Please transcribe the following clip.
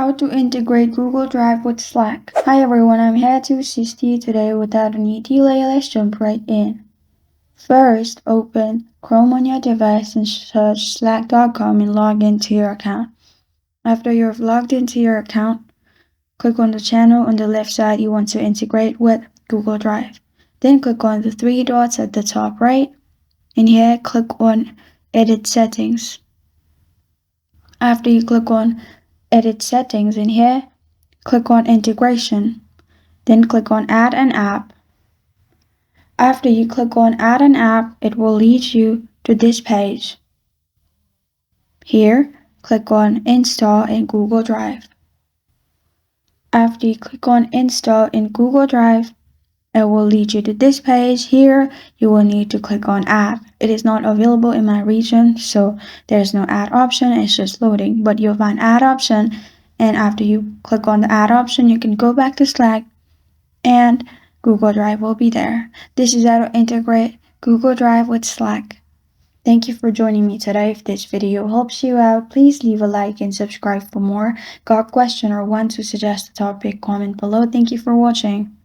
How to integrate Google Drive with Slack. Hi everyone, I'm here to assist you today. Without any delay, let's jump right in. First, open Chrome on your device and search slack.com and log into your account. After you've logged into your account, click on the channel on the left side you want to integrate with Google Drive. Then click on the three dots at the top right, and here click on Edit Settings. After you click on Edit Settings in here, click on Integration. Then click on Add an App. After you click on Add an App, it will lead you to this page. Here, click on Install in Google Drive. After you click on Install in Google Drive, it will lead you to this page. Here, you will need to click on Add. It is not available in my region, so there's no Add option. It's just loading, but you'll find Add option. And after you click on the Add option, you can go back to Slack and Google Drive will be there. This is how to integrate Google Drive with Slack. Thank you for joining me today. If this video helps you out, please leave a like and subscribe for more. Got a question or want to suggest a topic, comment below. Thank you for watching.